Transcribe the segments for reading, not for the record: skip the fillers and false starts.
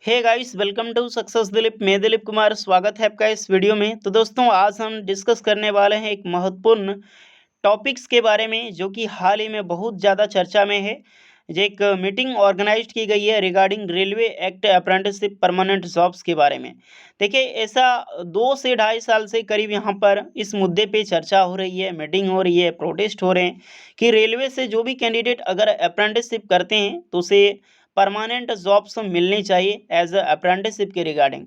Hey guys, welcome to success Dilip. मैं दिलीप कुमार स्वागत है आपका इस वीडियो में। तो दोस्तों, आज हम डिस्कस करने वाले हैं एक महत्वपूर्ण टॉपिक्स के बारे में जो कि हाल ही में बहुत ज़्यादा चर्चा में है। जो एक मीटिंग ऑर्गेनाइज की गई है regarding railway act apprenticeship permanent jobs के बारे में। देखिए, ऐसा 2 से ढाई साल से करीब यहाँ पर इस मुद्दे पे चर्चा हो रही है, मीटिंग हो रही है, प्रोटेस्ट हो रहे हैं कि रेलवे से जो भी कैंडिडेट अगर अप्रेंटिसशिप करते हैं तो उसे परमानेंट जॉब्स मिलनी चाहिए एज अ अप्रेंटिसशिप के रिगार्डिंग।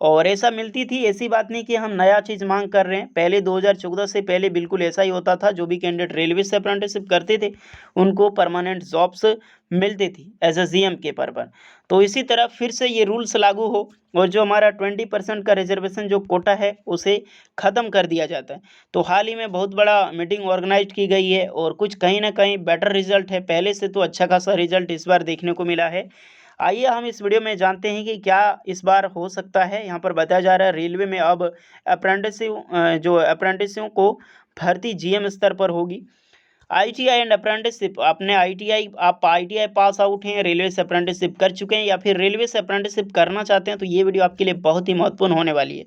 और ऐसा मिलती थी, ऐसी बात नहीं कि हम नया चीज़ मांग कर रहे हैं। पहले 2014 से पहले बिल्कुल ऐसा ही होता था। जो भी कैंडिडेट रेलवे से अप्रेंटिसशिप करते थे उनको परमानेंट जॉब्स मिलती थी एज अ जीएम के पर। तो इसी तरह फिर से ये रूल्स लागू हो और जो हमारा 20% का रिजर्वेशन जो कोटा है उसे ख़त्म कर दिया जाता है। तो हाल ही में बहुत बड़ा मीटिंग ऑर्गेनाइज की गई है और कुछ कहीं ना कहीं बेटर रिजल्ट है। पहले से तो अच्छा खासा रिजल्ट इस बार देखने को मिला है। आइए हम इस वीडियो में जानते हैं कि क्या इस बार हो सकता है। यहाँ पर बताया जा रहा है रेलवे में अब जो अप्रेंटिसों को भर्ती जीएम स्तर पर होगी। आईटीआई एंड अप्रेंटिसशिप, आप आईटीआई पास आउट हैं, रेलवे से अप्रेंटिसशिप कर चुके हैं या फिर रेलवे से अप्रेंटिसशिप करना चाहते हैं तो ये वीडियो आपके लिए बहुत ही महत्वपूर्ण होने वाली है।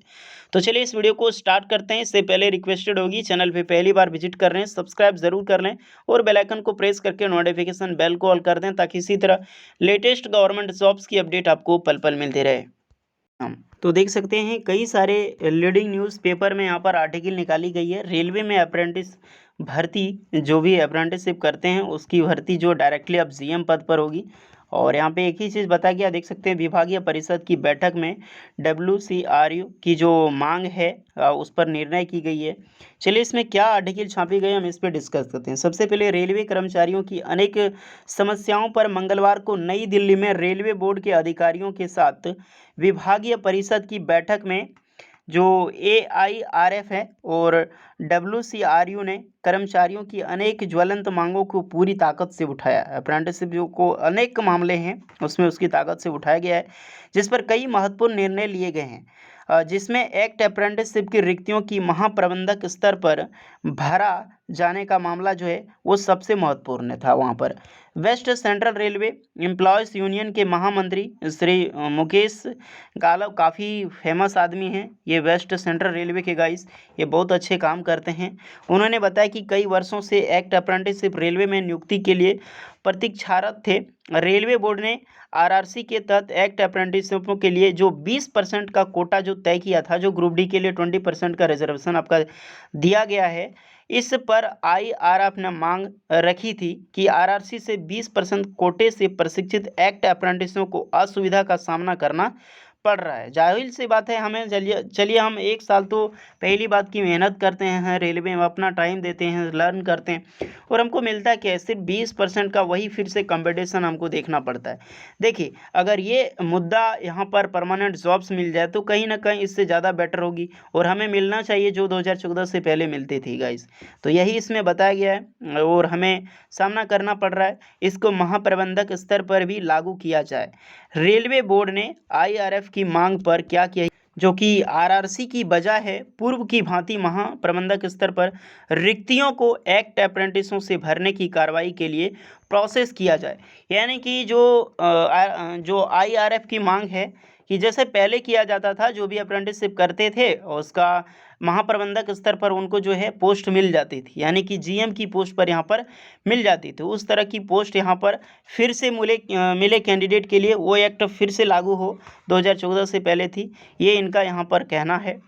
तो चलिए इस वीडियो को स्टार्ट करते हैं। इससे पहले रिक्वेस्टेड होगी, चैनल पे पहली बार विजिट कर रहे हैं सब्सक्राइब जरूर कर लें और बेल आइकन को प्रेस करके नोटिफिकेशन बेल को ऑल कर दें ताकि इसी तरह लेटेस्ट गवर्नमेंट जॉब्स की अपडेट आपको पल पल मिलती रहे। हम तो देख सकते हैं कई सारे लीडिंग न्यूज़पेपर में यहाँ पर आर्टिकल निकाली गई है। रेलवे में अप्रेंटिस भर्ती, जो भी अप्रेंटिसशिप करते हैं उसकी भर्ती जो डायरेक्टली अब जीएम पद पर होगी। और यहाँ पे एक ही चीज़ बताया गया, देख सकते हैं विभागीय परिषद की बैठक में डब्ल्यूसीआरयू की जो मांग है उस पर निर्णय की गई है। चलिए इसमें क्या आर्टिकल छापी गई हम इस पर डिस्कस करते हैं। सबसे पहले, रेलवे कर्मचारियों की अनेक समस्याओं पर मंगलवार को नई दिल्ली में रेलवे बोर्ड के अधिकारियों के साथ विभागीय परिषद की बैठक में जो एआईआरएफ है और डब्ल्यूसीआरयू ने कर्मचारियों की अनेक ज्वलंत मांगों को पूरी ताकत से उठाया। अप्रेंटिसशिप जो को अनेक मामले हैं उसमें उसकी ताकत से उठाया गया है, जिस पर कई महत्वपूर्ण निर्णय लिए गए हैं। जिसमें एक्ट अप्रेंटिसशिप की रिक्तियों की महाप्रबंधक स्तर पर भरा जाने का मामला जो है वो सबसे महत्वपूर्ण था। वहाँ पर West Central Railway Employees Union के महामंत्री श्री मुकेश गालव, काफ़ी फेमस आदमी हैं ये वेस्ट सेंट्रल रेलवे के गाइस, ये बहुत अच्छे काम करते हैं। उन्होंने बताया कि कई वर्षों से एक्ट अप्रेंटिसशिप रेलवे में नियुक्ति के लिए प्रतीक्षारत थे। रेलवे बोर्ड ने आरआरसी के तहत एक्ट अप्रेंटिसशिपों के लिए जो 20% का कोटा जो तय किया था, जो ग्रुप डी के लिए 20% का रिजर्वेशन आपका दिया गया है, इस पर आईआरएफ ने मांग रखी थी कि आरआरसी से 20% कोटे से प्रशिक्षित एक्ट अप्रेंटिसों को असुविधा का सामना करना पड़ रहा है। जाहिर सी बात है, हमें चलिए चलिए हम 1 साल तो पहली बात की मेहनत करते हैं, रेलवे में अपना टाइम देते हैं, लर्न करते हैं और हमको मिलता है कि सिर्फ 20% का वही फिर से कंपटीशन हमको देखना पड़ता है। देखिए, अगर ये मुद्दा यहाँ पर परमानेंट जॉब्स मिल जाए तो कहीं ना कहीं इससे ज़्यादा बेटर होगी और हमें मिलना चाहिए जो 2014 से पहले मिलती थी गाइस। तो यही इसमें बताया गया है और हमें सामना करना पड़ रहा है। इसको महाप्रबंधक स्तर पर भी लागू किया जाए। रेलवे बोर्ड ने आईआरएफ की मांग पर क्या किया, जो कि आरआरसी की बजाय है, पूर्व की भांति महाप्रबंधक स्तर पर रिक्तियों को एक्ट अप्रेंटिसों से भरने की कार्रवाई के लिए प्रोसेस किया जाए। यानी कि जो आईआरएफ की मांग है कि जैसे पहले किया जाता था, जो भी अप्रेंटिसशिप करते थे और उसका महाप्रबंधक स्तर पर उनको जो है पोस्ट मिल जाती थी, यानी कि जीएम की पोस्ट पर यहाँ पर मिल जाती थी। उस तरह की पोस्ट यहाँ पर फिर से मिले कैंडिडेट के लिए वो एक्ट फिर से लागू हो, 2014 से पहले थी, ये इनका यहाँ पर कहना है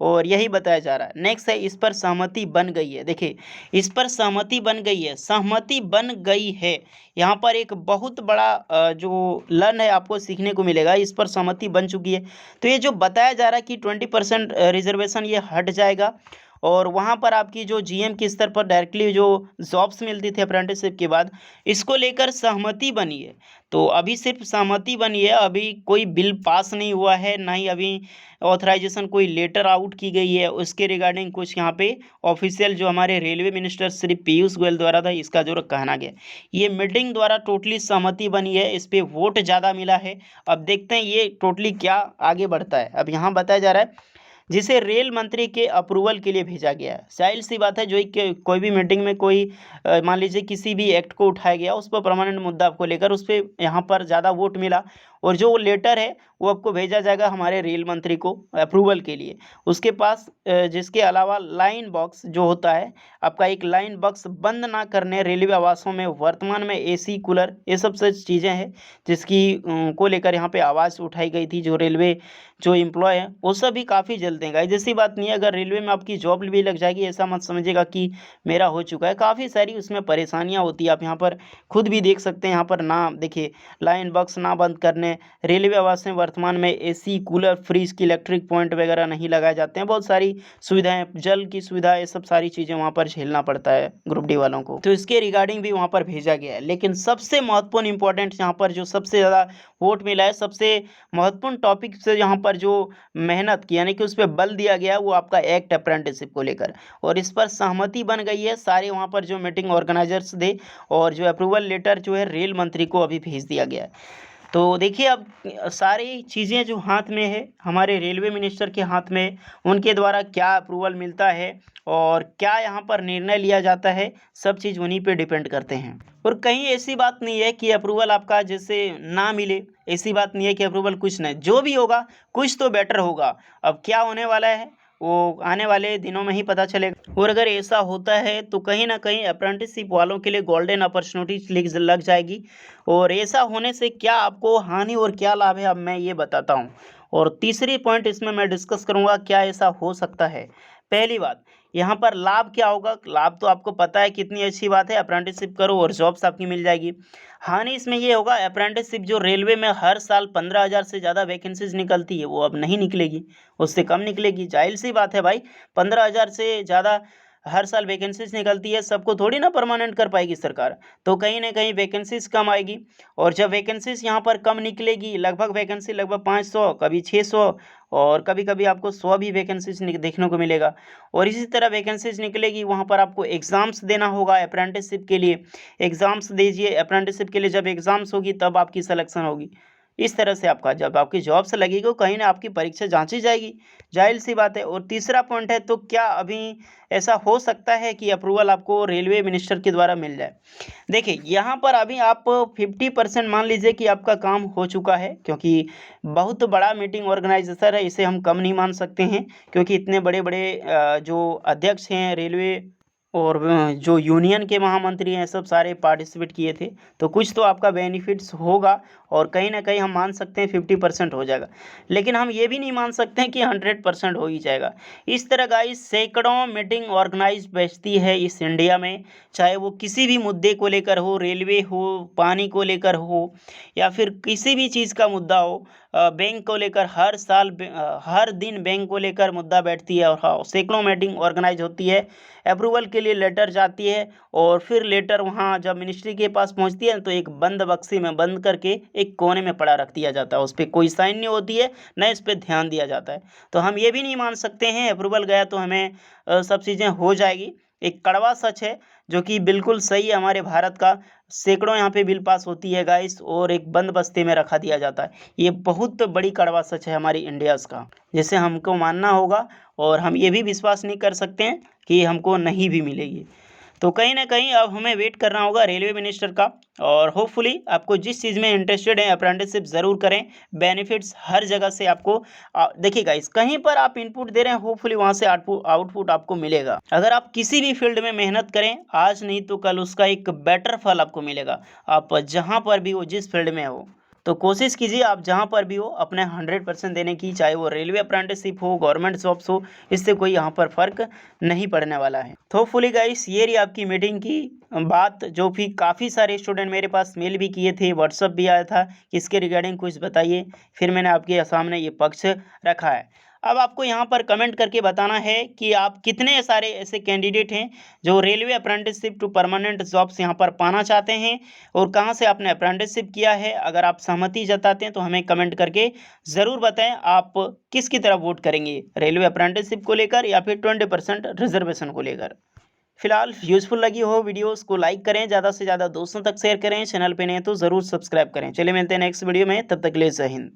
और यही बताया जा रहा है। नेक्स्ट है, इस पर सहमति बन गई है। देखिए, इस पर सहमति बन गई है, सहमति बन गई है, यहाँ पर एक बहुत बड़ा जो लर्न है आपको सीखने को मिलेगा। इस पर सहमति बन चुकी है। तो ये जो बताया जा रहा है कि 20% रिजर्वेशन ये हट जाएगा और वहाँ पर आपकी जो जीएम के स्तर पर डायरेक्टली जो जॉब्स मिलती थी अप्रेंटिसशिप के बाद, इसको लेकर सहमति बनी है। तो अभी सिर्फ सहमति बनी है, अभी कोई बिल पास नहीं हुआ है, ना ही अभी ऑथराइजेशन कोई लेटर आउट की गई है उसके रिगार्डिंग कुछ यहाँ पे ऑफिशियल जो हमारे रेलवे मिनिस्टर श्री पीयूष गोयल द्वारा था इसका जो कहना गया, ये मीटिंग द्वारा टोटली सहमति बनी है, इस पर वोट ज़्यादा मिला है। अब देखते हैं ये टोटली क्या आगे बढ़ता है। अब यहाँ बताया जा रहा है जिसे रेल मंत्री के अप्रूवल के लिए भेजा गया है। जाहिर सी बात है, जो कोई भी मीटिंग में कोई मान लीजिए किसी भी एक्ट को उठाया गया, उस पर परमानेंट मुद्दा आपको लेकर उस पर यहाँ पर ज़्यादा वोट मिला, और जो लेटर है वो आपको भेजा जाएगा हमारे रेल मंत्री को अप्रूवल के लिए। उसके पास जिसके अलावा लाइन बॉक्स जो होता है आपका, एक लाइन बॉक्स बंद ना करने रेलवे आवासों में वर्तमान में एसी, कूलर, ये सब चीज़ें हैं जिसकी को लेकर यहाँ पे आवाज़ उठाई गई थी। जो रेलवे जो एम्प्लॉय हैं वो सब भी काफ़ी जलते हैं गाइस। ऐसी बात नहीं है, अगर रेलवे में आपकी जॉब भी लग जाएगी ऐसा मत समझिएगा कि मेरा हो चुका है, काफ़ी सारी उसमें परेशानियाँ होती है। आप यहाँ पर खुद भी देख सकते हैं, यहाँ पर ना देखिए, लाइन बॉक्स ना बंद करने, रेलवे आवास में वर्तमान में एसी, कूलर, फ्रिज की इलेक्ट्रिक पॉइंट वगैरह नहीं लगाए जाते हैं, बहुत सारी सुविधाएं, जल की सुविधा, ये सब सारी चीज़ें वहाँ पर झेलना पड़ता है ग्रुप डी वालों को। तो इसके रिगार्डिंग भी वहाँ पर भेजा गया है। लेकिन सबसे महत्वपूर्ण इंपॉर्टेंट यहाँ पर जो सबसे ज़्यादा वोट मिला है, सबसे महत्वपूर्ण टॉपिक से यहाँ पर जो मेहनत की यानी कि उस पर बल दिया गया है, वो आपका एक्ट अप्रेंटिसशिप को लेकर, और इस पर सहमति बन गई है सारे वहाँ पर जो मीटिंग ऑर्गेनाइजर्स थे, और जो अप्रूवल लेटर जो है रेल मंत्री को अभी भेज दिया गया है। तो देखिए, अब सारी चीज़ें जो हाथ में है हमारे रेलवे मिनिस्टर के हाथ में, उनके द्वारा क्या अप्रूवल मिलता है और क्या यहाँ पर निर्णय लिया जाता है, सब चीज़ उन्हीं पे डिपेंड करते हैं। और कहीं ऐसी बात नहीं है कि अप्रूवल आपका जैसे ना मिले, ऐसी बात नहीं है कि अप्रूवल कुछ नहीं, जो भी होगा कुछ तो बेटर होगा। अब क्या होने वाला है वो आने वाले दिनों में ही पता चलेगा। और अगर ऐसा होता है तो कहीं ना कहीं अप्रेंटिसशिप वालों के लिए गोल्डन अपॉर्चुनिटीज लग जाएगी। और ऐसा होने से क्या आपको हानि और क्या लाभ है, अब मैं ये बताता हूँ। और तीसरी पॉइंट इसमें मैं डिस्कस करूँगा क्या ऐसा हो सकता है। पहली बात, यहाँ पर लाभ क्या होगा। लाभ तो आपको पता है, कितनी अच्छी बात है, अप्रेंटिसशिप करो और जॉब्स आपकी मिल जाएगी। हानि इसमें ये होगा, अप्रेंटिसशिप जो रेलवे में हर साल 15,000 से ज़्यादा वैकेंसीज निकलती है, वो अब नहीं निकलेगी, उससे कम निकलेगी। जाहिर सी बात है भाई, 15,000 से ज़्यादा हर साल वैकेंसीज निकलती है, सबको थोड़ी ना परमानेंट कर पाएगी सरकार, तो कहीं ना कहीं वैकेंसीज कम आएगी। और जब वैकेंसीज यहाँ पर कम निकलेगी, लगभग वैकेंसी लगभग 500, कभी 600, और कभी कभी आपको 100 भी वैकेंसीज देखने को मिलेगा। और इसी तरह वैकेंसीज निकलेगी, वहाँ पर आपको एग्ज़ाम्स देना होगा अप्रेंटिसशिप के लिए। एग्ज़ाम्स दीजिए अप्रेंटिसशिप के लिए, जब एग्ज़ाम्स होगी तब आपकी सिलेक्शन होगी। इस तरह से आपका जब आपकी जॉब से लगेगी, कहीं ना आपकी परीक्षा जांची जाएगी, जाहिर सी बात है। और तीसरा पॉइंट है, तो क्या अभी ऐसा हो सकता है कि अप्रूवल आपको रेलवे मिनिस्टर के द्वारा मिल जाए। देखिए, यहाँ पर अभी आप 50% मान लीजिए कि आपका काम हो चुका है, क्योंकि बहुत बड़ा मीटिंग ऑर्गेनाइजेशन है, इसे हम कम नहीं मान सकते हैं, क्योंकि इतने बड़े बड़े जो अध्यक्ष हैं रेलवे और जो यूनियन के महामंत्री हैं, सब सारे पार्टिसिपेट किए थे, तो कुछ तो आपका बेनिफिट्स होगा, और कहीं ना कहीं हम मान सकते हैं 50% हो जाएगा। लेकिन हम ये भी नहीं मान सकते हैं कि 100% हो ही जाएगा। इस तरह गाइस सैकड़ों मीटिंग ऑर्गेनाइज बैठती है इस इंडिया में, चाहे वो किसी भी मुद्दे को लेकर हो, रेलवे हो, पानी को लेकर हो, या फिर किसी भी चीज़ का मुद्दा हो, बैंक को लेकर हर साल हर दिन बैंक को लेकर मुद्दा बैठती है। और हाँ, सैकड़ों मीटिंग ऑर्गेनाइज होती है, अप्रूवल के लिए लेटर जाती है, और फिर लेटर वहाँ जब मिनिस्ट्री के पास पहुँचती है तो एक बंद बक्से में बंद करके एक कोने में पड़ा रख दिया जाता है, उस पर कोई साइन नहीं होती है, न इस पर ध्यान दिया जाता है। तो हम ये भी नहीं मान सकते हैं अप्रूवल गया तो हमें सब चीज़ें हो जाएगी। एक कड़वा सच है जो कि बिल्कुल सही है हमारे भारत का। सैकड़ों यहाँ पे बिल पास होती है गाइस, और एक बंद बस्ते में रखा दिया जाता है। ये बहुत बड़ी कड़वा सच है हमारी इंडियाज़ का, जिसे हमको मानना होगा, और हम ये भी विश्वास नहीं कर सकते हैं कि हमको नहीं भी मिलेगी। तो कहीं ना कहीं अब हमें वेट करना होगा रेलवे मिनिस्टर का, और होपफुली आपको जिस चीज़ में इंटरेस्टेड है अप्रेंटिसशिप ज़रूर करें। बेनिफिट्स हर जगह से आपको देखिए गाइस, कहीं पर आप इनपुट दे रहे हैं, होपफुली वहाँ से आउटपुट आपको मिलेगा। अगर आप किसी भी फील्ड में मेहनत करें, आज नहीं तो कल उसका एक बेटर फल आपको मिलेगा, आप जहाँ पर भी हो, जिस फील्ड में हो। तो कोशिश कीजिए आप जहाँ पर भी हो अपने 100% देने की, चाहे वो रेलवे अप्रेंटिसशिप हो, गवर्नमेंट जॉब्स हो, इससे कोई यहाँ पर फ़र्क नहीं पड़ने वाला है। तो होपफुली गाइस, ये रही आपकी मीटिंग की बात, जो भी काफ़ी सारे स्टूडेंट मेरे पास मेल भी किए थे, व्हाट्सअप भी आया था कि इसके रिगार्डिंग कुछ बताइए, फिर मैंने आपके सामने ये पक्ष रखा है। अब आपको यहाँ पर कमेंट करके बताना है कि आप कितने सारे ऐसे कैंडिडेट हैं जो railway apprenticeship to permanent jobs यहाँ पर पाना चाहते हैं, और कहाँ से आपने अप्रेंटिसशिप किया है। अगर आप सहमति जताते हैं तो हमें कमेंट करके ज़रूर बताएं आप किसकी तरफ वोट करेंगे, रेलवे अप्रेंटिसशिप को लेकर या फिर 20% रिजर्वेशन को लेकर। फिलहाल यूज़फुल लगी हो वीडियोस को लाइक करें, ज़्यादा से ज़्यादा दोस्तों तक शेयर करें, चैनल पे नए तो ज़रूर सब्सक्राइब करें। चलिए मिलते हैं नेक्स्ट वीडियो में, तब तक के लिए जय हिंद।